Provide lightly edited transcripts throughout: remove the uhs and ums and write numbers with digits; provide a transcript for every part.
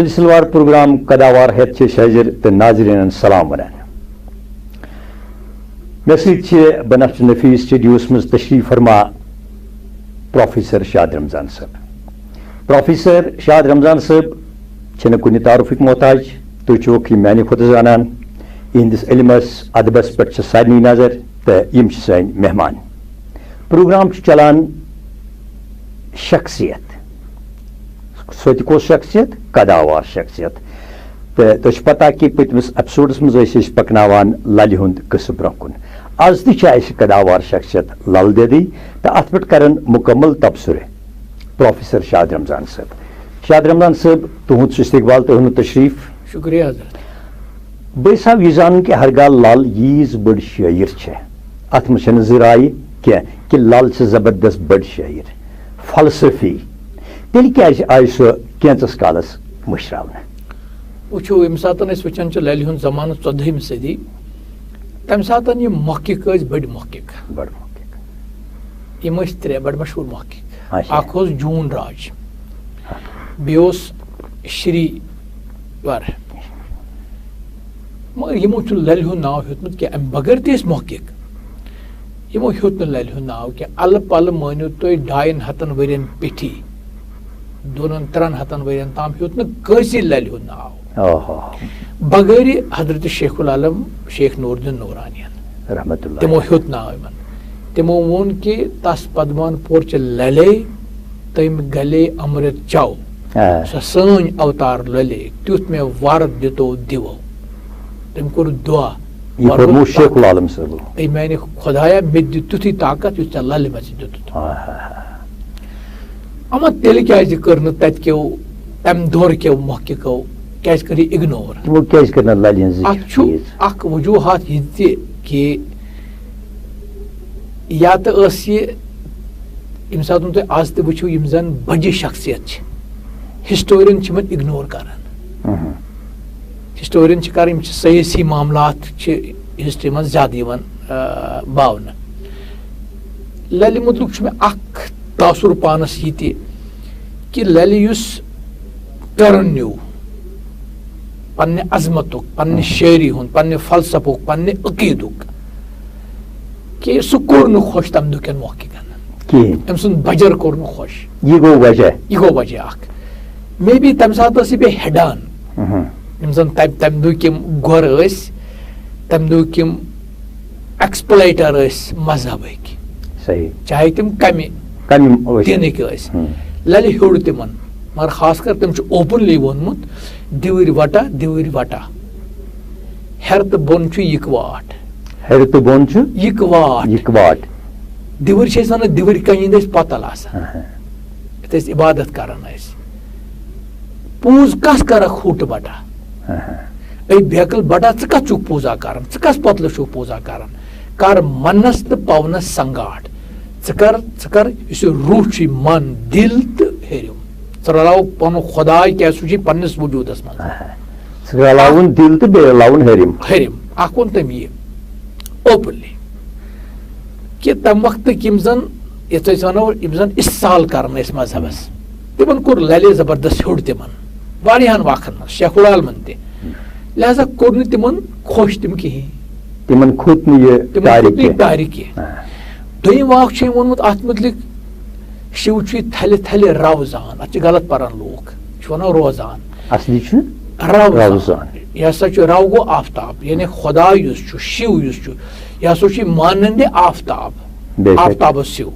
سلسلوار programme قداوار ہیت شاجر تو ناظرین سلام ونان مے سی بنفس نفیس سٹوڈیوس مز تشریف فرما پروفیسر شاد رمضان صاحب. پروفیسر شاد رمضان صاحب کن تعارفک محتاج تھی میانہ کھت زانان اہندس علمس ادبس پہ سارے نظر تو یم سن مہمان. پروگرام چلان شخصیت سو کس شخصیت قداوار شخصیت تو تھی پتہ کہ پتمس ایپسوڈس مز پکنان للہ ہند قصہ برہ کن. آز تہ قداوار شخصیت لل دیدی تو ات پہ کرن مکمل تبصرے پروفیسر شاد رمضان صاحب. شاد رمضان صاحب تہد استقبال تہد تشریف. شکریہ حضرت. بہ صاحب یہ زان کہ ہرگاہ لل ییز بڑ شاعر چھ ات مجھ زرائع کہ لل سے زبردست بڑ شاعر فلسفی تیل کیازِ آئی سو کینچس کالس مشراونہ. وچھو یم ساتن اس وچھان چھ للہ ہند زمانہ 14ہم صدی تمہ ساتن یہ محقق بڑ محقق یم ترے بڑ مشہور محقق. اخ جون راج بیوس شری ور مگر یمو چھ للہ ہند ناو ہیوتمت کہ ام بغیر تیس محقق یمو ہیوت نہ للہ ہند ناو کہ ال پل مانیو تھی 250 ورین پیٹھی 2-3 ورین تام ہیوت نہ کٲنٛسے للہ ہند ناو بغیر حضرت شیخ العالم شیخ نور الدین نورانی رحمت اللہ تمو ہیوت ناو یمن. تمو وون کہ تس پدمان پور چ للے تم گلے امرت چو سو سن اوتار للے تیت میں وارد دتو دیو. تم کور دعا شیخ العالم صاحب اے میانہ خدایا مے دِ تیُتھُے طاقت یُتھ ژےٚ للہِ منٛز دِتُتھ. اما تیٚلہِ کیازِ کٔر نہٕ تتہِ کیو تمہِ دورٕ کیو محققو کیازِ کٔر یہِ اِگنور. اتھ چھُ اکھ وجوہات یہِ تہِ کہ یا تہٕ ٲس یہِ ییٚمہِ ساتہٕ تُہۍ آز تہِ وٕچھِو یِم زن بجہِ شخصیت چھِ ہسٹورین چھِ یِمن اِگنور کران. ہسٹورین چھِ کران یِم چھِ سیٲسی معاملات چھِ ہسٹری منٛز زیادٕ یِوان باونہٕ. للہِ متعلق چھُ مےٚ اکھ تاثر پانس یہِ تہِ کہ للہِ یُس ٹرن نیوٗ پننہِ عظمتُک پننہِ شٲعری ہُنٛد پننہِ فلسفُک پننہِ عقیٖدُک کہ سُہ کوٚر نہٕ خۄش تمہِ دۄہ کٮ۪ن محققن. تٔمۍ سُنٛد بجر کوٚر نہٕ خۄش. یہِ گوٚو وجہ اکھ. مے بی تمہِ ساتہٕ ٲس یہِ بیٚیہِ ہیڈان یِم زن تمہِ دۄہٕکۍ یِم گۄر ٲسۍ تمہِ دۄہٕکۍ یِم ایکسپلایٹر ٲسۍ مذہبٕکۍ چاہے تِم کمہِ دِنٕکۍ ٲسۍ. للہِ ہیوٚڑ تِمن مگر خاص کر تٔمۍ چھُ اوپنلی ووٚنمُت دِوٕرۍ وٹا ہیٚرِ تہٕ بۄن چھُ یِکواٹ. دِوٕرۍ چھِ أسۍ ونان دِوٕرۍ کنہِ ہِنٛدۍ ٲسۍ پتل آسان یتھ أسۍ عبادت کران ٲسۍ. پوٗز کس کرکھ ہوٚٹ بٹا اے بیکل بٹا ژٕ کتھ چھُکھ پوٗزا کران ژٕ کس پتلہٕ چھُکھ پوٗزا کران کر منس تہٕ پونس سنگاٹ ژٕ کر یُس یہِ روح چھُے من دل تہٕ ہیٚرِم ژٕ رلاو پنُن خۄداے کیازِ سُہ چھُے پننس وجوٗدس منٛز ہیٚرِم. اکھ ووٚن تٔمۍ یہِ اوپنلی کہ تمہِ وقتٕکۍ یِم زن یتھ أسۍ ونو یِم زن استحال کران ٲسۍ مذہبس تمن کوٚر للہِ زبردست ہیوٚڑ تِمن واریاہن واقعن منٛز شیخ العالمن تہِ لہذا کوٚر نہٕ تِمن خۄش تِم کِہینۍ. تِمن کھوٚت نہٕ یہِ تارِ کینٛہہ. دوٚیِم واقعہٕ چھُ أمۍ ووٚنمُت اتھ متعلق شِو چھُ یہِ تھلہِ روزان اتھ چھِ غلط پران لوٗکھ یہِ چھُ ونان روزان اصلی چھُ روزان. یہِ ہسا چھُ رو گوٚو آفتاب یعنی خۄدا یُس چھُ شِو یُس چھُ یہِ ہسا چھُ مانندِ آفتاب آفتابس سِو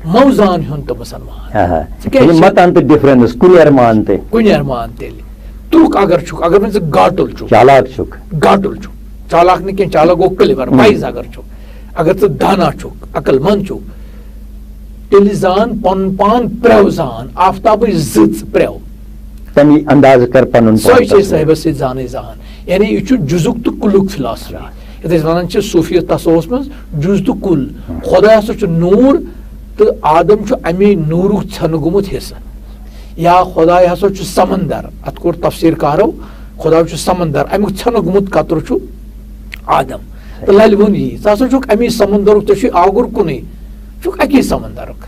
موزان ہیوٚن تہٕ مُسلمان کُنیر مان تیٚلہِ تُرک اگر چھُکھ اگر نہٕ ژٕ گاٹُل چھُکھ چالاک نہٕ کینٛہہ چالاک گوٚو کلیور وایز اگر چھُکھ اگر ژٕ دانا چھُکھ عقل منٛد چھُکھ تیٚلہِ زان پنُن پان پرٛٮ۪و زان آفتابٕچ زٕژ پرٛٮ۪و سۄے چھِ صٲحبس سۭتۍ زانٕے زان. یعنی یہِ چھُ جُزُک تہٕ کُلُک فِلاسفی یتھ أسۍ ونان چھِ صوٗفی تصوُفس منٛز جُز تہٕ کُل. خۄدا ہسا چھُ نوٗر تہٕ آدم چھُ امی نوٗرُک ژھٮ۪نہٕ گوٚمُت حصہٕ. یا خۄداے ہسا چھُ سمندر اتھ کوٚر تفسیٖر کارو خۄدا چھُ سمندر امیُک ژھٮ۪نہٕ گوٚمُت قطرٕ چھُ آدم. تہٕ للہِ ووٚن یی ژٕ ہسا چھُکھ امی سمندرُک ژےٚ چھُے آگُر کُنُے ژٕ چھُکھ اکی سمندرُک.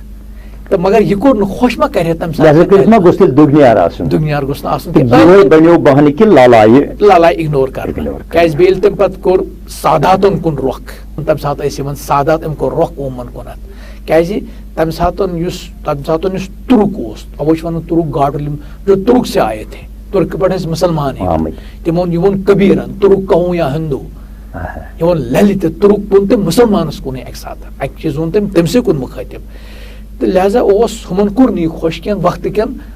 تو مگر یہ کور خوش ما کرے تم لہذا کٔرِتھ ما گوٚژھ تیٚلہِ دُگنیار آسُن دُنیار گوٚژھ نہٕ آسُن تہٕ یِہوے بنیو بہانہٕ کہِ لالایہِ لالائے اگنور کرنا کیازِ بیٚیہِ ییٚلہِ تٔمۍ پتہٕ کوٚر ساداتن کُن رۄخ تمہِ ساتہٕ ٲسۍ یِوان سادات أمۍ کوٚر رۄخ قومن کُنتھ کیازِ تمہِ ساتہٕ یُس تُرک اوس اوے چھِ ونان تُرک گاڈٕ یِم جو تُرک سے آئے تھے ترک پٮ۪ٹھ ٲسۍ مُسلمان تِمو یِوان کبیٖرن تُرک کہوں یا ہندو یِوان للہِ تہِ تُرک کُن تہٕ مُسلمانس کُنٕے اکہِ ساتہٕ اکہِ چیٖز ووٚن تٔمۍ تٔمسٕے کُن مُخٲطِب تہٕ لہذا اوس ہُمن کوٚر نہٕ یہِ خۄش کینٛہہ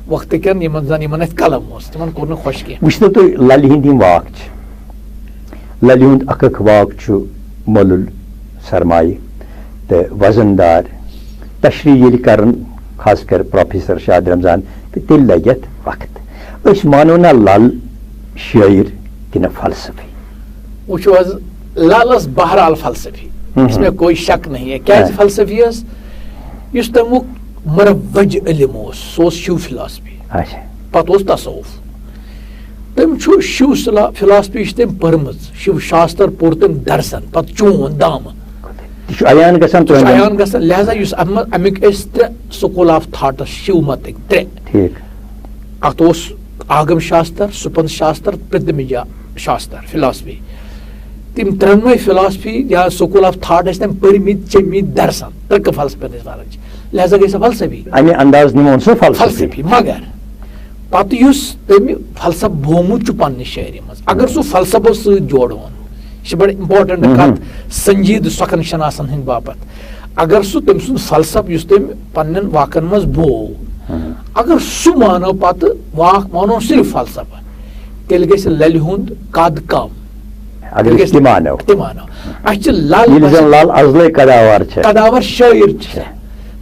وقتہٕ کٮ۪ن یِمن زن یِمن اتھِ قلم اوس تِمن کوٚر نہٕ خۄش کینٛہہ وٕچھتو تُہۍ للہِ ہٕنٛدۍ یِم واکھ چھِ للہِ ہُنٛد اکھ واکھ چھُ مولُل سرمایہِ تہٕ وزن دار تشریح ییٚلہِ کران خاص کر پروفیسر شاد رمضان تہٕ تیٚلہِ لگہِ اتھ وقت أسۍ مانو نا لل شٲعر کِنہٕ فلسفی وٕچھو حظ لالس بہرحال فلسفی اس میں کوئی شک نہیں ہے کیازِ فلسفی ٲس یُس تمیُک مروج علم اوس سُہ اوس شِو فلاسفی پتہٕ اوس تصوف تٔمۍ چھُ شِو فلاسفی چھِ تٔمۍ پٔرمٕژ شِو شاستر پوٚر تٔمۍ درسن پتہٕ چون دامہٕ عیان گژھان لہذا یُس امیُک ٲسۍ 3 سکوٗل آف تھاٹس شِو متٕکۍ 3 اتھ اوس آگم شاستر سپند شاستر پرتمجا شاستر فلاسفی تم 3 فلاسفی یا سکوٗل آف تھاٹ ٲسۍ تٔمۍ پٔرمٕتۍ چیٚمٕتۍ درسن ترکہٕ فلسفی ٲسۍ ونان چھِ لہذا گٔے سۄ فلسفی امہِ انداز نِمون سُہ فلسفی مگر پتہٕ یُس تٔمۍ فلسف بومُت چھُ پننہِ شاعری منٛز اگر سُہ فلسفو سۭتۍ جوڑون یہِ چھِ بڑٕ امپاٹنٹ کتھ سنجیدٕ سۄکھن شناسن ہٕنٛدۍ باپتھ اگر سُہ تٔمۍ سُنٛد فلسف یُس تٔمۍ پننٮ۪ن واقعن منٛز بوو اگر سُہ مانو پتہٕ واکھ مانو صرف فلسفہ تیٚلہِ گژھِ للہِ ہُنٛد قد کم تہِ مانو اسہِ چھِ لل قداور شٲعر چھِ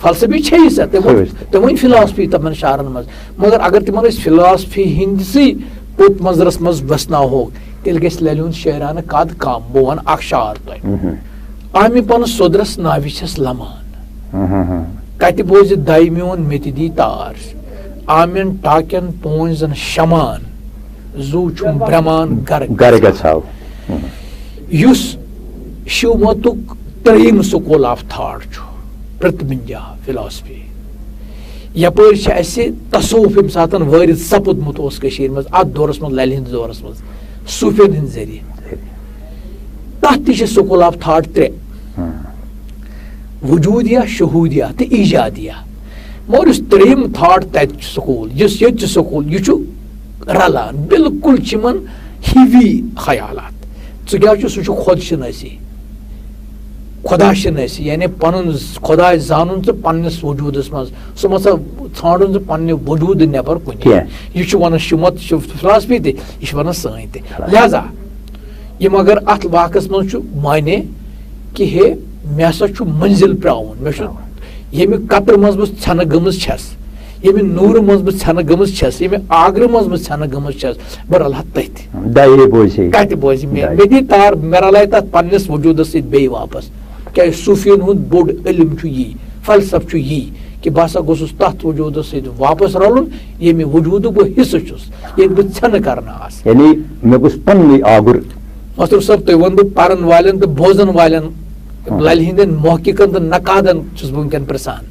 فلسفی چھے سا تٔمۍ ؤنۍ فلاسفی تمن شعرن منٛز مگر اگر تِمن أسۍ فلاسفی ہٕنٛدسٕے پوٚت منظرس منٛز وسناوہوکھ تیٚلہِ گژھِ للہِ ہُنٛد شٲعرانہٕ قد کم بہٕ ونہٕ اکھ شعر تۄہہِ آمہِ پنہٕ سودرس ناوِ چھس لمان کتہِ بوزِ دَے میون مےٚ تہِ دی تار آمٮ۪ن ٹاکٮ۪ن پونٛزن شمان زوٗ چھُم برٛمان گرٕ گژھاو یُس شِو متُک 3 سکوٗل آف تھاٹ چھُ پرتمنجا فلاسفی یپٲرۍ چھِ اسہِ تصوف ییٚمہِ ساتہٕ وٲرِد سپُدمُت اوس کٔشیٖرِ منٛز اتھ دورس منٛز للہِ ہٕنٛدِس دورس منٛز صوٗفین ہٕنٛدۍ ذٔریعہٕ تتھ تہِ چھِ سکوٗل آف تھاٹ 3 وجوٗدیا شہوٗدیا تہٕ ایجادیا مگر یُس 3 تھاٹ تتہِ چھُ سکوٗل یُس ییٚتہِ چھُ سکوٗل یہِ چھُ رلان بالکل چھِ یِمن ہِوی خیالات ژٕ کیٛاہ چھُ سُہ چھُ خۄد شِنٲسی خۄدا شِنٲسی یعنی پنُن خۄداے زانُن ژٕ پننِس وجوٗدس منٛز سُہ مہ سا ژھانڈُن ژٕ پننہِ وجوٗدٕ نٮ۪بر کُنہِ یہِ چھُ ونان شِمت فلاسفی تہِ یہِ چھُ ونان سٲنۍ تہِ لہذا یِم اگر اتھ واقعس منٛز چھُ مانے کہِ ہے مےٚ ہسا چھُ مٔنزِل پرٛاوُن مےٚ چھُ ییٚمہِ قطرٕ منٛز بہٕ ژھٮ۪نہٕ گٔمٕژ چھس ییٚمہِ نوٗرٕ منٛز بہٕ ژھٮ۪نہٕ گٔمٕژ چھس ییٚمہِ آگرٕ منٛز بہٕ ژھٮ۪نہٕ گٔمٕژ چھس بہٕ رلہٕ ہا تٔتھۍ کتہِ بوزِ مےٚ دی تار مےٚ رلایہِ تتھ پننِس وجوٗدس سۭتۍ بیٚیہِ واپس کیازِ صوٗفین ہُنٛد بوٚڑ علم چھُ یی فلسف چھُ یی کہِ بہٕ ہسا گوٚژھُس تتھ وجوٗدس سۭتۍ واپس رلُن ییٚمہِ وجوٗدُک بہٕ حصہٕ چھُس ییٚتہِ بہٕ ژھٮ۪نہٕ کرنہٕ آسہٕ مستر صٲب تُہۍ ونہٕ بہٕ پرن والٮ۪ن تہٕ بوزن والٮ۪ن للہِ ہٕنٛدٮ۪ن محققن تہٕ نقادن چھُس بہٕ وٕنکٮ۪ن پرژھان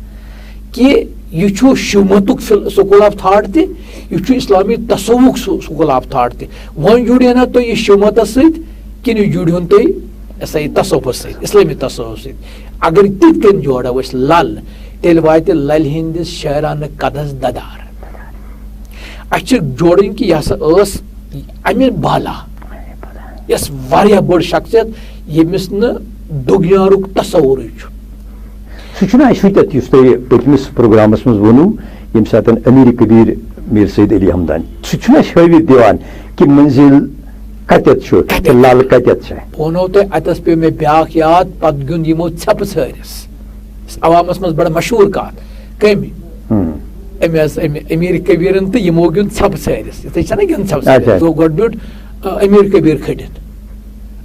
کہِ یہِ چھُ شِومتُک سکوٗل آف تھاٹ تہِ یہِ چھُ اسلامی تصوُک سکوٗل آف تھاٹ تہِ وۄنۍ جُڑینا تُہۍ یہِ شِومتس سۭتۍ کِنہٕ یہِ جُڑہون تُہۍ یسا یہِ تصوفس سۭتۍ اسلٲمی تصوف سۭتۍ اگر تِتھ کٔنۍ جوڑو أسۍ لل تیٚلہِ واتہِ للہِ ہٕنٛدِس شاعرانہٕ قدس ددار اسہِ چھِ جوڑٕنۍ کہِ یہِ ہسا ٲس امہِ بالا یۄس واریاہ بٔڑ شخصیت ییٚمِس نہٕ دُگیارُک تصورٕے چھُ سُہ چھُنہ اَسہِ ہُتٮ۪تھ یُس تۄہہِ پٔتمِس پروگرامس منٛز ووٚنوٕ ییٚمہِ ساتہٕ امیٖر کبیٖر میٖر سید علی ہمدان سُہ چھُنہ اَسہِ ہٲوِتھ دِوان کہِ منزِل کتٮ۪تھ چھُ تہٕ لل کتٮ۪تھ چھِ بہٕ ونو تۄہہِ اتٮ۪س پیٚو مےٚ بیٛاکھ یاد پتہٕ گیُنٛد یِمو ژھٮ۪پہٕ ژھٲرِس عوامس منٛز بڑٕ مشہوٗر کتھ کمہِ أمۍ حظ امیٖر کبیٖرن تہٕ یِمو گیُنٛد ژھٮ۪پہٕ ژھٲرِس یِتھٕے چھنہ گیُنٛد ژھٮ۪پہٕ ژھٲرِس گۄڈٕ بیوٗٹھ امیٖر کبیٖر کھٔٹِتھ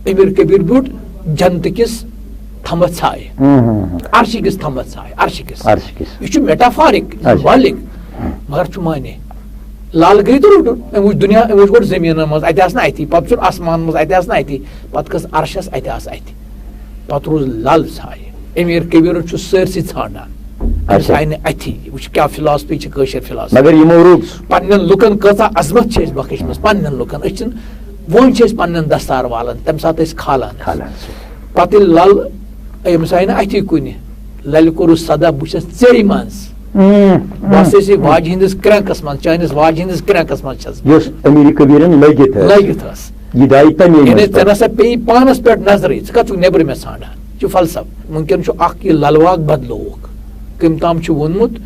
امیٖر کبیٖر بیوٗٹھ جنتہٕ کِس تھمبس ژھایہِ عرشہِ کِس تھمبس ژھایہِ عرشہِ کِس یہِ چھُ میٹافارِک سمبالِک مگر چھُ مانے لل گٔے تہٕ روٚٹُن أمۍ وٕچھ دُنیا أمۍ وٕچھ گۄڈٕ زٔمیٖنن منٛز اَتہِ آسہٕ نہٕ اَتھی پتہٕ چھُن آسمان منٛز اَتہِ آسہٕ نہٕ اَتھی پتہٕ کھٔژ عرشس اَتہِ آسہٕ اَتھِ پتہٕ روٗز لل ژھایہِ امیٖر کبیٖرن چھُ سٲرسٕے ژھانڈان أمس آئی نہٕ اَتھی وٕچھ کیٛاہ فِلاسفی چھِ کٲشِر فِلاسفی مگر یِمو روٗد پننٮ۪ن لُکن کۭژاہ عظمت چھِ أسۍ بخشمٕژ پننٮ۪ن لُکن أسۍ چھِنہٕ وۄنۍ چھِ أسۍ پننٮ۪ن دستار والان تمہِ ساتہٕ ٲسۍ کھالان پتہٕ ییٚلہِ لل أمِس آیہِ نہٕ اَتھی کُنہِ للہِ کوٚرُس سدا بہٕ چھَس ژیٚرِ منٛز بس ٲسۍ واجہِ ہٕنٛدِس کرٛٮ۪نٛکس منٛز چٲنِس واجہِ ہٕنٛدِس کرٛٮ۪نٛکس منٛز چھَس یۄس أمیٖر کبیٖرن لٲگِتھ ٲس یہِ درٛایہِ تَمے یعنی منٛز ژےٚ نسا پیٚیی پانس پٮ۪ٹھ نظرٕے ژٕ کتھ چھُکھ نیبرٕ مےٚ ژھانڈان یہِ چھُ فلسف وٕنکٮ۪ن چھُ اکھ یہِ للواک بدلووُکھ کٔمۍ تام چھُ ووٚنمُت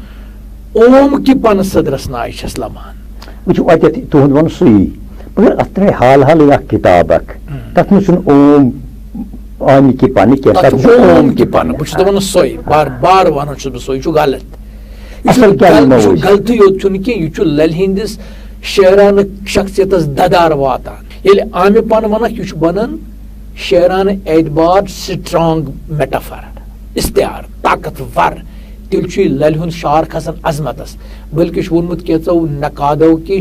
اوم کہِ پنہٕ صدرس ناے چھس لمان وٕچھِو اَتٮ۪تھ تُہُنٛد وَنُن سُے مگر اَتھ درٛاے حال حالٕے اکھ کِتاب اکھ تتھ منٛز چھُنہٕ اوم آمہِ کہِ پنہٕ کینٛہہ تتھ چھُ اوم کہِ پنہٕ بہٕ چھُس دپان سۄے بار بار ونان چھُس بہٕ سۄے یہِ چھُ غلط اصل کیٛاہ یہِ نِمو چھُ أسۍ غلطٕے یوت چھُنہٕ کینٛہہ یہِ چھُ للہِ ہٕنٛدِس شعرانہٕ شخصیتس ددار واتان ییٚلہِ آمہِ پن ونکھ یہِ چھُ بنان شعرانہٕ اعتبار سٹرانگ میٹافر استعار طاقتور تیٚلہِ چھُ یہِ للہِ ہُنٛد شعر کھسان عظمتس بٔلکہِ چھُ ووٚنمُت کینٛژو نقادو کہِ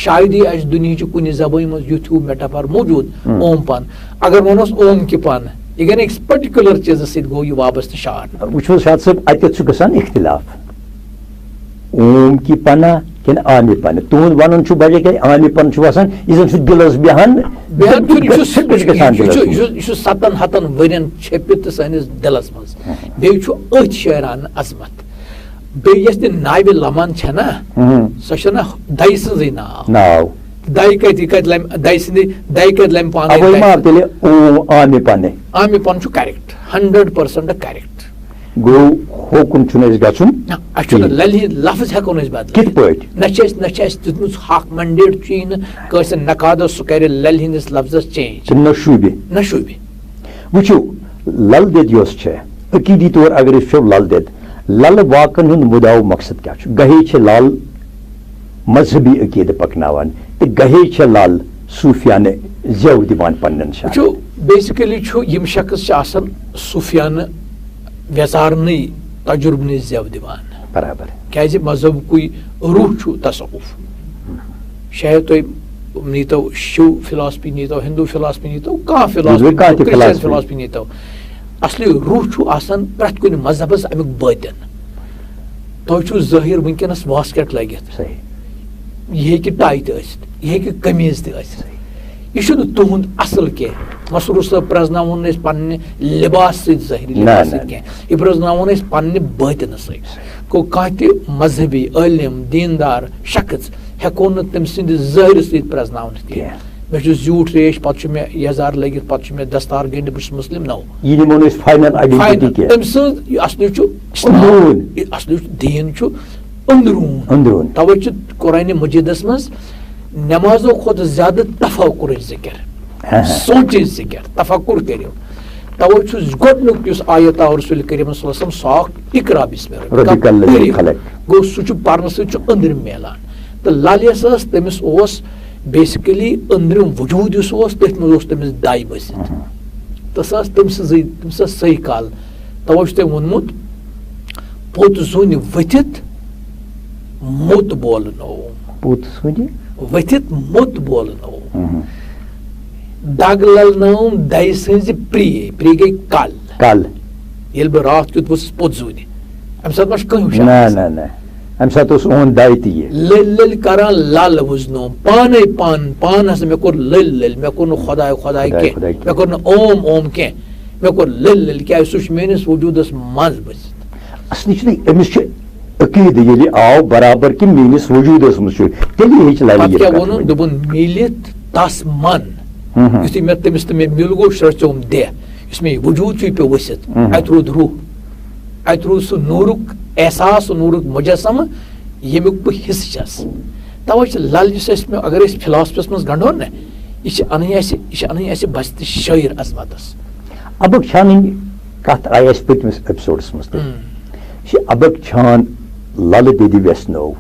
شاید ہی آسہِ دُنہِچہِ کُنہِ زبٲنۍ منٛز یُتھ ہیوٗ میٹافر موٗجوٗد اوم پن اگر ونوس اوم کہِ پن یہِ گٔے نہٕ أکِس پٔٹِکیوٗلر چیٖزس سۭتۍ گوٚو یہِ وابستہٕ شعر وٕچھو شاد صٲب اَتٮ۪تھ چھُ گژھان اختِلاف اوم کہِ پنہ کِنہٕ آمہِ پنہ تُہُنٛد وَنُن چھُ بدل کینٛہہ آمہِ پن چھُ آسان یہِ زن چھُ دِلس بیٚہان یہِ چھُ 700 ؤرین چھٔپِتھ تہٕ سٲنِس دِلس منٛز بیٚیہِ چھُ أتھۍ شعرانہٕ عظمت بیٚیہِ یۄس تہِ ناوِ لمن چھےٚ نا سۄ چھےٚ نا دَیہِ سٕنٛزٕے ناو دَیہِ کتہِ لمہِ دَیہِ سٕنٛدِ دَیہِ کتہِ لمہِ پانے آمہِ پن چھُ کریکٹ 100% کریکٹ گوٚو ہوکُن چھُنہٕ اَسہِ گژھُن اَسہِ چھُنہٕ للہِ ہٕنٛدۍ لفظ ہٮ۪کو نہٕ أسۍ بدلٲوِتھ کِتھ پٲٹھۍ نہ چھِ اَسہِ دِژمٕژ حق منڈیٹ چھُیی نہٕ کٲنٛسہِ نقادو سُہ کرِ للہِ ہٕنٛدِس لفظس چینج نہ شوٗبہِ نہ شوٗبہِ وٕچھِو لل دٮ۪د یۄس چھےٚ عقیٖدی طور اگر أسۍ وٕچھو لل دٮ۪د للہٕ واقعن ہُنٛد مُدا و مقصد کیٛاہ چھُ گہے چھِ لل مذہبی عقیٖدٕ پکناوان تہٕ گہے چھےٚ لل صوٗفیانہٕ زٮ۪و دِوان پننٮ۪ن شاعرن وٕچھو بیسِکلی چھُ یِم شخص چھِ آسان صوٗفیانہٕ ویژارنٕے تجرُبنٕے زٮ۪و دِوان برابر کیازِ مذہبکُے روح چھُ تصوُف شاید تُہۍ نیٖتو شِو فِلاسفی نیٖتو ہِندوٗ فِلاسفی نیٖتو کانٛہہ فِلاسفی کرٛسچن فِلاسفی نیٖتو اصلی روح چھُ آسان پرٛٮ۪تھ کُنہِ مذہبس امیُک بٲطِن تۄہہِ چھُو ظٲہِر وٕنکیٚنس واسکیٹ لٲگِتھ یہِ ہیٚکہِ ٹاے تہِ ٲسِتھ یہِ ہیٚکہِ قمیٖض تہِ ٲسِتھ یہِ چھُنہٕ تُہُنٛد اصل کینٛہہ مسروٗر صٲب پرٛزناوُن أسۍ پننہِ لِباس سۭتۍ ظٲہری لِباس سۭتۍ کینٛہہ یہِ پرٛزناوُن أسۍ پننہِ بٲطِنہٕ سۭتۍ گوٚو کانٛہہ تہِ مذہبی عٲلِم دیٖندار شخص ہٮ۪کو نہٕ تٔمۍ سٕنٛدِ ظٲہرٕ سۭتۍ پرٛزناونہٕ کینٛہہ مےٚ چھُ زیوٗٹھ ریش پتہٕ چھُ مےٚ یزار لٲگِتھ پتہٕ چھُ مےٚ دستار گٔنڈِتھ بہٕ چھُس مُسلِم نو تٔمۍ سٕنٛز یہِ اصلی چھُ اصلی دیٖن چھُ أنٛدروٗن توے چھُ قرآنہِ مجیٖدس منٛز نٮ۪مازو کھۄتہٕ زیادٕ تفکُرٕچ ذِکر سونٛچٕچ ذِکر تفکُر کٔرِو توے چھُ گۄڈنیُک یُس آیت آو رسول کریم صلی اللہ علیہ وسلم سُہ آو اقرا بسم اللہ گوٚو سُہ چھُ پرنہٕ سۭتۍ چھُ أنٛدرِم میلان تہٕ لل یۄس ٲس تٔمِس اوس بیسِکلی أنٛدرِم وجوٗد یُس اوس تٔتھۍ منٛز اوس تٔمِس داے بٔسِتھ تہٕ سۄ ٲس تٔمۍ سٕنٛزٕے تٔمِس ٲس صحیح کال توے چھُ تٔمۍ ووٚنمُت پوٚت زوٗنہِ ؤتھِتھ موٚت بولنو ؤتھِتھ موٚت بولنو دگ للنٲوٕم دَیہِ سٕنٛزِ پرٛے گٔے کل ییٚلہِ بہٕ راتھ کیُتھ ؤژھٕس پوٚت زوٗنہِ اَمہِ ساتہٕ ما چھُ کانٛہہ لٔلۍ لٔلۍ کران لل وُزنوم پانے پان ہسا مےٚ کوٚر لٔلۍ لٔلۍ مےٚ کوٚر نہٕ خۄداے کینٛہہ مےٚ کوٚر نہٕ اوم کینٛہہ مےٚ کوٚر لٔلۍ لٔلۍ کیازِ سُہ چھُ میٲنِس وجوٗدس منٛز بٔسِتھ کیٛاہ ووٚنُن دوٚپُن میٖلِتھ تس من یُتھُے مےٚ تٔمِس تہٕ مےٚ مِل گوٚو شرٛژیوم دہ یُس مےٚ یہِ وجوٗد چھُ یہِ پیوٚو ؤسِتھ اتہِ روٗد روح اتہِ روٗد سُہ نوٗرُک احساس سُہ نوٗرُک مُجسمہٕ ییٚمیُک بہٕ حِصہٕ چھس توے چھِ لل یُس اَسہِ اگر أسۍ فِلاسفیس منٛز گنٛڈون نا یہِ چھِ انٕنۍ اَسہِ بستہِ شٲعر عظمتس ابک چھانٕنۍ کتھ آیہِ اَسہِ پٔتمِس ایپسوڈس منٛز تہِ یہِ چھِ ابک چھان للہٕ دِدِ ویسنو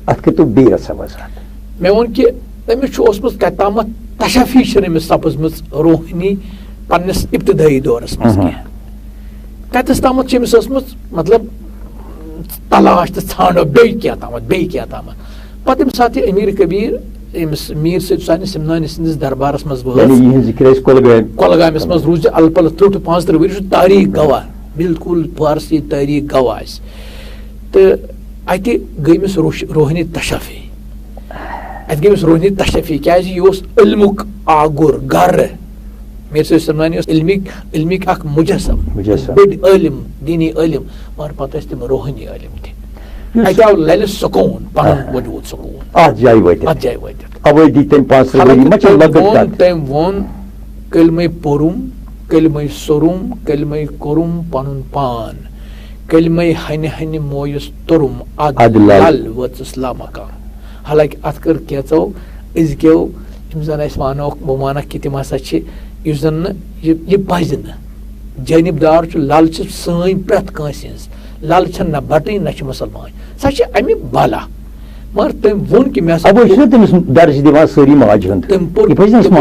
اتھ کٔرتو بیٚیہِ رژھا وضاحت مےٚ ووٚن کہِ تٔمِس چھُ اوسمُت کتہِ تامتھ تشفی چھنہٕ أمِس سپٕزمٕژ روحٲنی پننِس ابتدٲیی دورس منٛز کینٛہہ کتٮ۪س تامتھ چھِ أمِس ٲسمٕژ مطلب تلاش تہٕ ژھانڈو بیٚیہِ کینٛہہ تامتھ پتہٕ ییٚمہِ ساتہٕ یہِ امیٖر کبیٖر أمِس میٖر سید حُسین سِمنانی سٕنٛدِس دربارس منٛز وٲژ کۄلگامِس منٛز روٗز یہِ الہٕ پلہٕ 30-35 ؤری چھُ تٲریٖخ گواہ بالکُل فارسی تٲریٖخ گواہ آسہِ تو اتہ گئی مس روحانی تشفی اتہ گئی مس روحانی تشفی کیازِ یہ اوس علمک آگر گر میر صٲب سلمانی اوس علمک اکھ مجسم بٔڑ عٲلم دینی عٲلم مگر پتہٕ ٲسۍ تِم روحانی عٲلم تہِ اتہِ آو للہِ سکوٗن پنُن وجوٗد سکوٗن اتھ جایہِ وٲتِتھ آبٲدی تٔمۍ 5 ؤری ما چھِ لۄکٕٹ کتھ تٔمۍ ووٚن کلمے پوٚرُم کلمے سوٚرُم کلمے کوٚرُم پنُن پان کلمے ہنہِ ہنہِ مویس توٚرُم اد لل وٲژٕس لامکان حالانکہ اتھ کٔر کینٛژو أزکیو یِم زن أسۍ وانوکھ بہٕ وانکھ کہِ تِم ہسا چھِ یُس زن نہٕ یہِ پزِ نہٕ جٲنِبدار چھُ لل چھِ سٲنۍ پرٛٮ۪تھ کٲنٛسہِ ہٕنٛز لل چھنہٕ نہ بٹٕنۍ نہ چھِ مُسلمان سۄ چھِ امہِ بالا مگر تٔمۍ ووٚن کہِ مےٚ ہسا تٔمِس درج دِوان سٲری ماجہِ ہُنٛد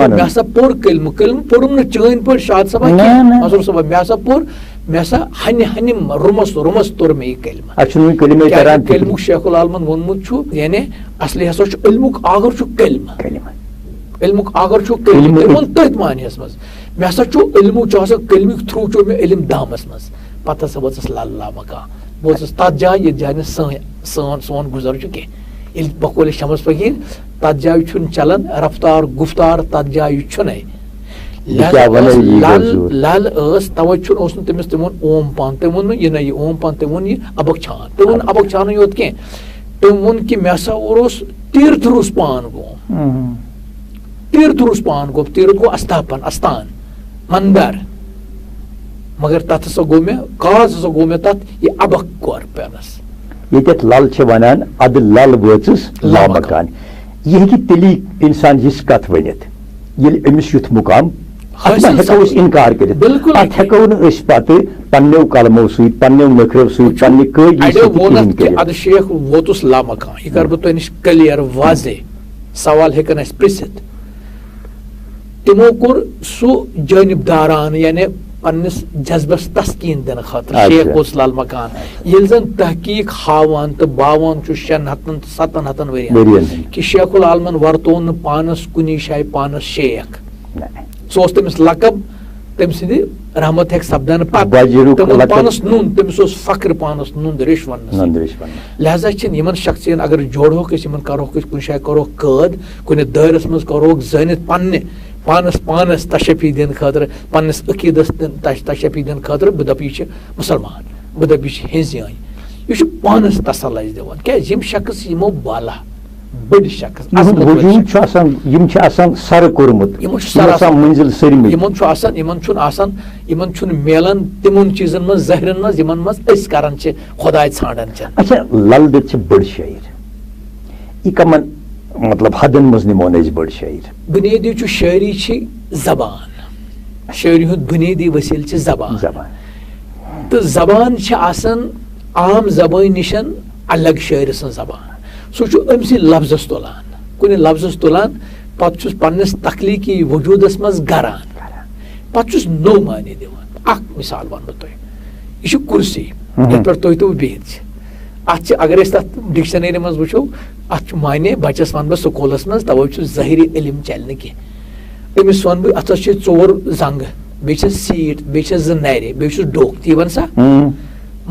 مےٚ ہسا پوٚر کلمہٕ پوٚرُم نہٕ چٲنۍ پٲٹھۍ شاد صٲبا کینٛہہ منظوٗر صٲبا مےٚ ہسا پوٚر مےٚ ہسا ہنہِ ہنہِ رُمس توٚر مےٚ یہِ کلمہٕ کلمُک شیخ العالمن ووٚنمُت چھُ یعنی اصلی ہسا چھُ علمُک آگر چھُ کلمہٕ علمُک آگر چھُ کلمہٕ تٔمۍ ووٚن تٔتھۍ معنیَس منٛز مےٚ ہسا چھُ علمُک چھُ آسان کلمٕکۍ تھروٗ چھُ مےٚ علم دامس منٛز پتہٕ ہسا وٲژٕس لل لامکان بہٕ اوسُس تتھ جایہِ یتھ جایہِ نہٕ سون گُزر چھُ کینٛہہ ییٚلہِ بقولِ شمس فقیٖر تتھ جایہِ چھُنہٕ چلان رفتار گفتار تتھ جایہِ چھُنٕے لل ٲس توے اوس نہٕ تٔمِس تٔمۍ ووٚن اوم پان تٔمۍ ووٚن نہٕ یہِ نہ یہِ اوم پان تٔمۍ ووٚن یہِ ابک چھان تٔمۍ ووٚن ابک چھانٕے یوت کینٛہہ تٔمۍ ووٚن کہِ مےٚ ہسا اوس تیٖرتھ روٗس پان گوٚو تیٖرتھ روٗس پان گوٚو تیٖرتھ گوٚو استاپن استان مندر مگر تتھ ہسا گوٚو مےٚ کاز ہسا گوٚو مےٚ تتھ یہِ ابک کور پینس ییٚتٮ۪تھ لل چھِ ونان ادٕ لل وٲژٕس لامکان یہِ ہیٚکہِ تیٚلی انسان یِژھ کتھ ؤنِتھ ییٚلہِ أمِس یُتھ مُقام ہٮ۪کو أسۍ انکار کٔرِتھ اتھ ہٮ۪کو نہٕ أسۍ پتہٕ پننیو قلمو سۭتۍ پننیو نٔکھرو سۭتۍ پننہِ قٲدی ادٕ شیخ ووتُس لامکان یہِ کرٕ بہٕ تۄہہِ نِش کلیر واضح سوال ہٮ۪کن اسہِ پرژھِتھ تِمو کوٚر سُہ جٲنِبدارانہٕ یعنی پننس جذبس تسکیٖن دِنہٕ خٲطرٕ شیخ اوس لل مکان ییٚلہِ زن تحقیٖق ہاوان تہٕ باوان چھُ 600 تہٕ 700 ؤرین کہِ شیخ العالمن ورتو نہٕ پانس کُنی جایہِ پانس شیخ سُہ اوس تٔمِس لقب تٔمۍ سٕنٛدِ رحمت ہٮ۪کہِ سپدان پتہٕ پانس نُن تٔمِس اوس فخر پانس نُند ریش وننس لہذا چھِنہٕ یِمن شخصین اگر جوڑہوکھ أسۍ یِمن کرہوکھ أسۍ کُنہِ جایہِ کرہوکھ قٲد کُنہِ دٲیرس منٛز کرہوکھ زٲنِتھ پننہِ پانس تشفی دِنہٕ خٲطرٕ پننس عقیٖدس تشفی دِنہٕ خٲطرٕ بہٕ دپہٕ یہِ چھِ مُسلمان بہٕ دپہٕ یہِ چھِ ہِنٛزیٲنۍ یہِ چھُ پانس تسل اسہِ دِوان کیازِ یِم شخص یِمو بالا بٔڑۍ شخص یِم چھِ آسان سرٕ کوٚرمُت یِمن چھُنہٕ میلان تِمن چیٖزن منٛز ظٲہرن منٛز یِمن منٛز أسۍ کران چھِ خۄداے ژھانڈان چھِ اچھا لل دید چھِ بٔڑ شٲعر یہِ کمن مطلب حدن منٛز نِمون أسۍ بٔڑ شٲعر بُنیٲدی چھُ شٲعری چھِ زبان شٲعری ہُنٛد بُنیٲدی وسیٖلہٕ چھِ زبان تہٕ زبان چھِ آسان عام زبٲنۍ نِش الگ شٲعرٕ سٕنٛز زبان سُہ چھُ أمۍ سٕے لفظس تُلان کُنہِ لفظس تُلان پتہٕ چھُس پننِس تخلیٖقی وجوٗدس منٛز گران پتہٕ چھُس نوٚو معنے دِوان اکھ مثال ونہٕ بہٕ تۄہہِ یہِ چھُ کُرسی یتھ پٮ۪ٹھ تُہۍ تہٕ بہٕ بِہِتھ چھِ اتھ چھِ اگر أسۍ تتھ ڈکشنری منٛز وٕچھو اتھ چھُ معنے بچس ونہٕ بہٕ سکوٗلس منٛز توے چھُ ظٲہری علم چلہِ نہٕ کینٛہہ أمِس ونہٕ بہٕ اتھس چھِ 4 زنٛگہٕ بیٚیہِ چھس سیٖٹ بیٚیہِ چھس 2 نرِ بیٚیہِ چھُس ڈوٚکھ تی ون سا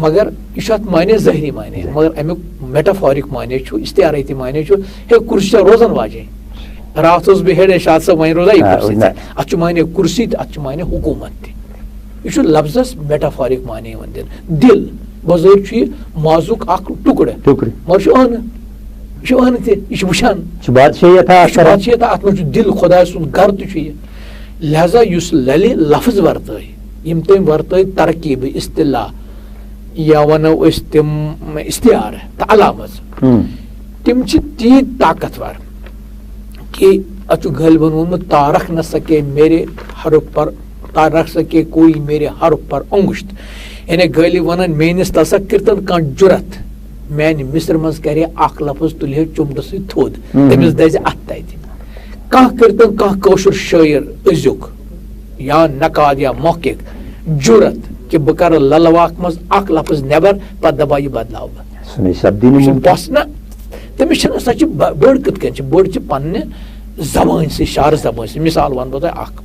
مگر یہِ چھُ اتھ معنے ظٲہری معنے مگر امیُک میٹافارِک معنے چھُ استعارٲتی معنے چھُ ہے کُرسی چھا روزان واجیٚنۍ راتھ اوسُس بہٕ ہیرے شاد صٲب وۄنۍ روزا یہِ کُرسی اتھ چھُ معنے کُرسی تہٕ اتھ چھُ معنے حکوٗمت تہِ یہِ چھُ لفظس میٹافارِک معنے یِوان دِنہٕ دِل بظٲہر چھُ یہِ مازُک اکھ ٹُکڑٕ مگر چھُ ٲنہٕ یہِ چھُ ٲنہٕ تہِ یہِ چھُ وٕچھان بادشاہیت اتھ منٛز چھُ دِل خۄداے سُنٛد گرٕ تہِ چھُ یہِ لہذا یُس للہِ لفظ ورتٲے یِم تٔمۍ ورتٲے ترکیٖبہٕ اصطلاح یا ونو أسۍ تِم استعارٕ تہٕ علامژ تِم چھِ تیٖتۍ طاقتور کہ اتھ چھُ غٲلبن ووٚنمُت تا رکھ نہ سکے میرے حرف پر تا رکھ سکے کوئی میرے حرف پر انگشت یعنی غٲلب ونان میٲنِس تسکرتن کانٛہہ جُرت میانہِ مصر منٛز کرِ اکھ لفظ تُلہِ ہے چُمٹہٕ سۭتۍ تھوٚد تٔمِس دزِ اتھ تتہِ کانٛہہ کٔرتن کانٛہہ کٲشُر شٲعر أزیُک یا نقاد یا محقق جُرت کہ بہٕ کرٕ للہٕ واکھ منٛز اکھ لفظ نیبر پتہٕ دپہٕ یہِ بدلاو بہٕ بس نہ تٔمِس چھنہٕ سۄ چھِ بٔڑ کِتھ کٔنۍ چھِ بٔڑ چھِ پننہِ زبٲنۍ سۭتۍ شعر زبٲنۍ سۭتۍ مثال ونہٕ بہٕ تۄہہِ اکھ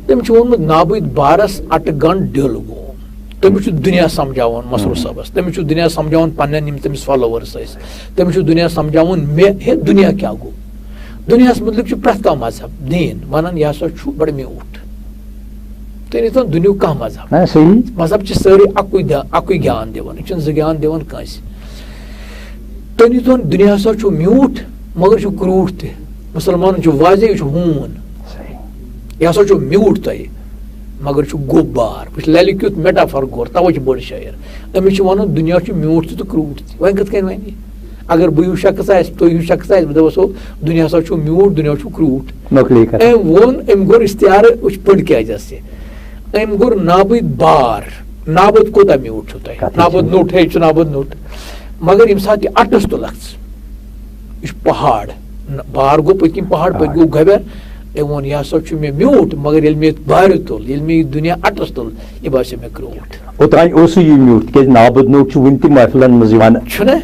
تٔمۍ چھُ ووٚنمُت نابٕدۍ بارس اٹہٕ گنٛڈ ڈِل گوٚو تٔمِس چھُ دُنیا سمجھاوان مسرور صٲبس، تٔمِس چھُ دُنیا سمجھاوان پننٮ۪ن یِم تٔمِس فالوورٕس ٲسۍ، تٔمِس چھُ دُنیا سمجھاوان مےٚ ہے دُنیا کیٛاہ گوٚو. دُنیاہس مُتعلِق چھُ پرٛٮ۪تھ کانٛہہ مذہب دیٖن ونان یہِ ہسا چھُ بڑٕ میوٗٹھ. تُہۍ نیٖتون دُنیہُک کانٛہہ مذہب، مذہب چھِ سٲری اکُے گیان دِوان، یہِ چھِنہٕ زٕ گیان دِوان کٲنٛسہِ. تُہۍ نیٖتون دُنیا ہسا چھُ میوٗٹھ مگر چھُ کرٛوٗٹھ تہِ. مُسلمانن چھُ واضح یہِ چھُ ہوٗن، یہِ ہسا چھُ میوٗٹھ تۄہہِ مگر چھُ گوٚب بار. وٕچھ للہِ کیُتھ میٹافر کوٚر، تَوے چھُ بٔڑ شٲعر. أمِس چھُ وَنُن دُنیا چھُ میوٗٹھ تہِ تہٕ کرٛوٗٹھ تہِ. وۄنۍ کِتھ کٔنۍ وَنہِ یہِ؟ اگر بہٕ ہیوٗ شخص آسہِ تُہۍ ہیوٗ شخص آسہِ بہٕ دَپس ہو دُنیا ہسا چھُ میوٗٹھ، دُنیا چھُ کرٛوٗٹھ. أمۍ ووٚن، أمۍ کوٚر اِشتِہار. وٕچھ پٔڑ کیٛازِ ٲس یہِ؟ أمۍ کوٚر نابٕدۍ بار. نابٕد کوٗتاہ میوٗٹھ چھُو تۄہہِ؟ نابٕد نوٚٹ ہے چھُ نابٕد نوٚٹ. مگر ییٚمہِ ساتہٕ یہِ اَٹَس تُلکھ ژٕ، یہِ چھُ پہاڑ. بار گوٚو پٔتۍ کِنۍ پہاڑ، پٔتۍ گوٚو گۄبیر. أمۍ ووٚن یہِ ہسا چھُ مےٚ میوٗٹھ مگر ییٚلہِ مےٚ یَتھ بارِ تُل، ییٚلہِ مےٚ یہِ دُنیا اَٹَس تُل، یہِ باسیو مےٚ کرٛوٗٹھ. اوتانۍ اوسُے یہِ میوٗٹھ تِکیٛازِ نابٕد نوٚٹ چھُ وُنہِ تہِ محفلن منٛز یِوان چھُنہ.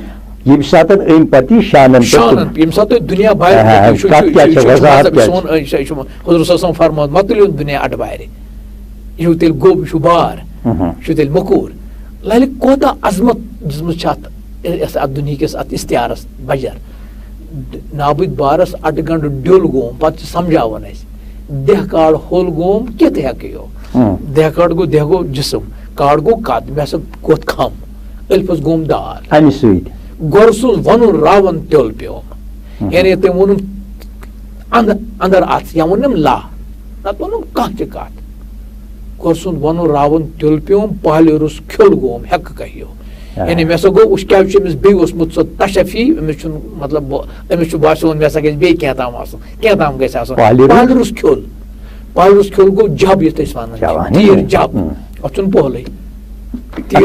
ییٚمہِ ساتہٕ أمۍ پتہٕ یہِ شانن ییٚمہِ ساتہٕ تُہۍ دُنیا بارِ حضور صٲبن فرمووُت مہ تُلِو دُنیا اَٹہٕ بارِ، یہِ چھُ تیٚلہِ گوٚب، یہِ چھُ بار، یہِ چھُ تیٚلہِ موٚکوٗر. للہِ کوتاہ عظمت دِژمٕژ چھِ اَتھ دُنہِکِس اَتھ اِشتِہارس بجر. نابٕدۍ بارس اَٹہٕ گنٛڈٕ ڈیُل گوم، پتہٕ چھِ سمجھاوان اَسہِ دہ کاڑ ہوٚل گوم کِتھ ہٮ۪کہٕ یو. دہ کاڑ گوٚو، دہ گوٚو جسم، کاڑ گوٚو قد، مےٚ ہسا گوٚو کھم، ألفس گوم دال. امہِ سۭتۍ گۄر سُنٛد وَنُن راوُن تیُل پیوم، یعنی تٔمۍ ووٚنُن انٛدر اَتھ، یا ووٚنُم لا، نتہٕ ووٚنُم کانٛہہ تہِ کتھ. گۄر سُنٛد وَنُن راوُن تیُل پیوم، پالہِ روٚس کھیوٚل گوم ہٮ۪کہٕ کہیو. یعنی مےٚ ہسا گوٚو وٕچھ کیٛاہ چھُ أمِس بیٚیہِ اوسمُت سُہ تشفی. أمِس چھُنہٕ مطلب أمِس چھُ باسیومُت مےٚ ہسا گژھِ بیٚیہِ کینٛہہ تام آسُن، کینٛہہ تام گژھِ آسُن. پالہِ روٚس کھیوٚل، پالہِ روٚس کھیوٚل گوٚو جب یَتھ أسۍ وَنان تیٖر جب. اَتھ چھُنہٕ پۄہلٕے تیٖر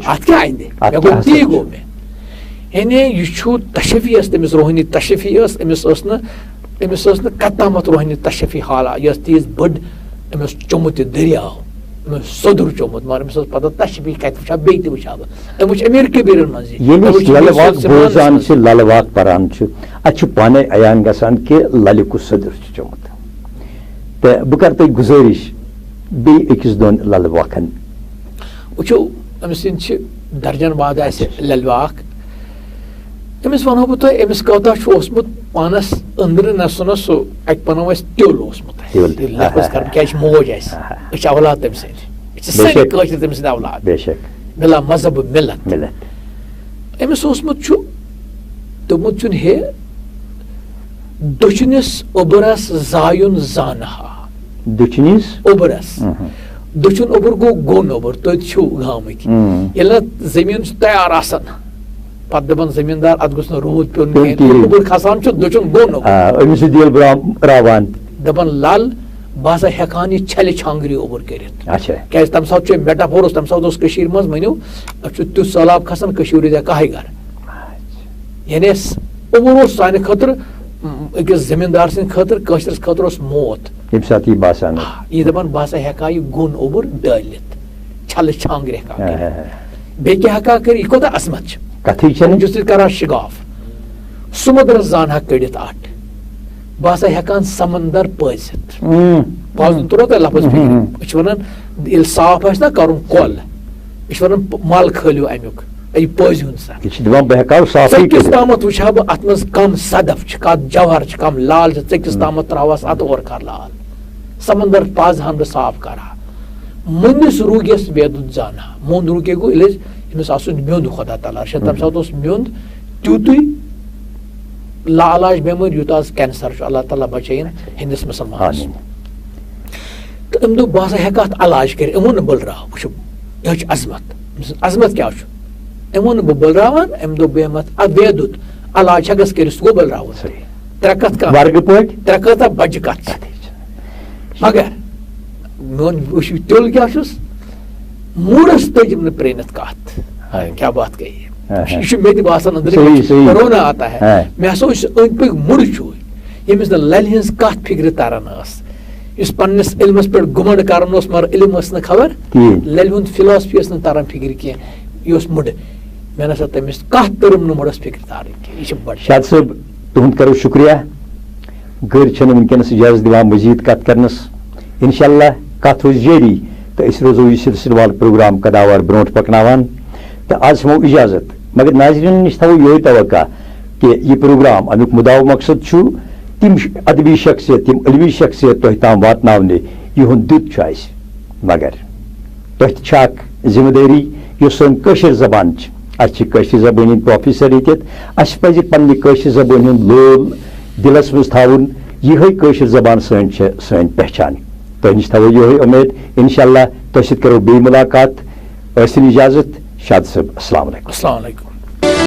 اَتھ کیٛاہ اَندِ مےٚ گوٚو تی گوٚو مےٚ. یعنی یہِ چھُ تشفی ٲس تٔمِس روحٲنی تشفی ٲس. أمِس ٲس نہٕ کتامتھ روحٲنی تشفی حالا، یہِ ٲس تیٖژ بٔڑ. أمۍ اوس چوٚمُت یہِ دٔریاو، أمۍ اوس سوٚدُر چوٚمُت، مگر أمِس ٲس پتہ تشفی کتہِ وٕچھا بیٚیہِ تہِ وٕچھا بہٕ. أمۍ وٕچھ امیٖر کبیٖرن منٛز بوزان چھِ للہٕ واق پران چھِ، اتہِ چھُ پانے عیان گژھان کہِ للہِ کُس سٔدٕر چھُ چوٚمُت. تہٕ بہٕ کرٕ تۄہہِ گُزٲرِش بیٚیہِ أکِس دۄن للہٕ واقن. وٕچھو أمۍ سٕنٛدۍ چھِ درجن واد آسہِ للہِ واق. أمِس وَنہو بہٕ تۄہہِ أمِس کوتاہ چھُ اوسمُت پانس أنٛدرٕ نہ سُہ نہ سُہ اَتہِ پنو اَسہِ تیُل اوسمُت لفظ کرٕ بہٕ کیٛازِ موج اَسہِ، أسۍ چھِ اولاد تٔمۍ سٕنٛدۍ، أسۍ چھِ سٲری کٲشِر تٔمۍ سٕنٛدۍ اولاد، مِلا مذہب مِلت. أمِس اوسمُت چھُ دوٚپمُت چھُنہٕ ہے دٔچھُنِس اوٚبرس زایُن زانہا. دٔچھُنِس اوٚبرس، دٔچھُن اوٚبُر گوٚو گوٚن اوٚبُر، تُہۍ چھِو گامٕکۍ. ییٚلہِ نہٕ زٔمیٖن چھُ تیار آسان پتہٕ دپان زٔمیٖندار اتھ گوٚژھ نہٕ روٗد پیوٚن کینٛہہ، اوٚبُر کھسان چھُ دٔچھُن گوٚن اوٚبُر. دپان لل بہٕ ہسا ہٮ۪کہٕ یہِ چھلہِ چھانگری اوٚبُر کٔرِتھ، کیٛازِ تمہِ ساتہٕ چھُ میٹافور اوس، تمہِ ساتہٕ اوس کٔشیٖرِ منٛز ؤنِو اَتھ چھُ تیُتھ سہلاب کھسان کٔشیٖر روزِ ہا کاہے گرٕ. یعنی اوٚبُر اوس سانہِ خٲطرٕ أکِس زٔمیٖندار سٕنٛدِ خٲطرٕ کٲشرِس خٲطرٕ اوس موت. یہِ دپان بہٕ ہسا ہٮ۪کہٕ یہِ گوٚن اوٚبُر ڈٲلِتھ، چھلہٕ چھانگرِ ہٮ۪کہٕ کٔرِتھ، بیٚیہِ کیٛاہ ہٮ۪کہٕ کٔرِتھ. یہِ کوتاہ عظمت چھِ. چھُس تہِ کران شِگاف، سُمدرس زانہا کٔڑِتھ اَٹھ، بہٕ ہسا ہٮ۪کان سمندر پٲزِتھ. پازُن توٚروا تۄہہِ لفظ فِکرِ؟ أسۍ چھِ وَنان ییٚلہِ صاف آسہِ نا کَرُن کۄل، أسۍ چھِ وَنان مل کھٲلِو امیُک، یہِ پٲزِہُن سا. ژٔکِس تامتھ وٕچھٕ ہا بہٕ اتھ منٛز کم صدف چھِ، کتھ جوہر چھِ، کم لال چھِ، ژٔکِس تامتھ تراوہس اتھ اورٕ کر لال. سمندر پازہن بہٕ صاف کرہا. مُنِس روٗگِس ویدُت زانہا. موٚنٛد روٗگے گوٚو ییٚلہِ أمِس آسُن میوٚنٛد خۄدا تعالیٰ رٔچھِنۍ، تمہِ ساتہٕ اوس میوٚنٛد تیوٗتُے لا علاج بٮ۪مٲرۍ یوٗتاہ آز کینسر چھُ، اللہ تعالیٰ بچٲیِن ہِندِس مُسلمانس. تہٕ أمۍ دوٚپ بہٕ ہسا ہٮ۪کہٕ اتھ علاج کٔرِتھ. أمۍ ووٚن نہٕ بٔلراو. وٕچھو یہِ چھُ عظمت، أمۍ سٕنٛز عظمت کیٛاہ چھُ. أمۍ ووٚن نہٕ بہٕ بٔلراوان، أمۍ دوٚپ بہٕ ہٮ۪مہٕ اتھ ویدُت علاج ہٮ۪کس کٔرِتھ، سُہ گوٚو بٔلراوُن. ترٛےٚ کتھ ترٛےٚ کۭژاہ بجہِ کتھ چھِ. مگر میون وٕچھِو تیُل کیٛاہ چھُس، موٗڈس تٔجِم نہٕ پرٛٲنِتھ کتھ. کیٛاہ بات گٔے یہِ چھُ مےٚ تہِ باسان أنٛدرٕ رونا آتا ہے. مےٚ ہسا اوس أنٛدۍ پٔکۍ مُڈٕ چھُ ییٚمِس نہٕ للہِ ہٕنٛز کتھ فِکرِ تران ٲس، یُس پننِس علمس پٮ۪ٹھ گُمنڈ کران اوس مگر علم ٲس نہٕ خبر، للہِ ہُنٛد فِلاسفی ٲس نہٕ تران فِکرِ کینٛہہ، یہِ اوس مُڈٕ. مےٚ نسا تٔمِس کتھ تٔرٕم نہٕ مُڈس فِکرِ تارٕنۍ کینٛہہ. یہِ چھِ بڑٕ شاد صٲب تُہُنٛد کرو شُکریہ. گٔرۍ چھِنہٕ وٕنکیٚنس اِجازت دِوان مٔزیٖد کتھ کرنس، انشاء اللہ کتھ روزِ جٲری تو اس روزو یہ سلسلہ وال پروگرام قداوار برونٹ پکناوان تو آج ہمو اجازت مگر ناظرین نش تھو یہ توقع کہ یہ پروگرام امیک مدعا و مقصد چھو تم ادبی شخصیت تم علمی شخصیت تہ تام واتناونے یہند دیت چھُ اسہِ مگر تۄہہِ چھِ اکھ ذمہ دٲری یۄس سٲنۍ کٲشِر زبان چھِ اَسہِ چھِ کٲشِر زبٲنۍ ہٕنٛدۍ پروفیسر ییٚتٮ۪تھ اَسہِ پَزِ پننہِ کٲشِر زبٲنۍ ہُنٛد لول دِلس منٛز تھاوُن یِہے کٲشِر زبان سٲنۍ چھِ سٲنۍ پہچان تۄہہِ نِش تھاوو یِہے اُمید انشاء اللہ تۄہہِ سۭتۍ کرو بیٚیہِ مُلاقات ٲسِن اجازت شاد صٲب السلام علیکم السلام علیکم.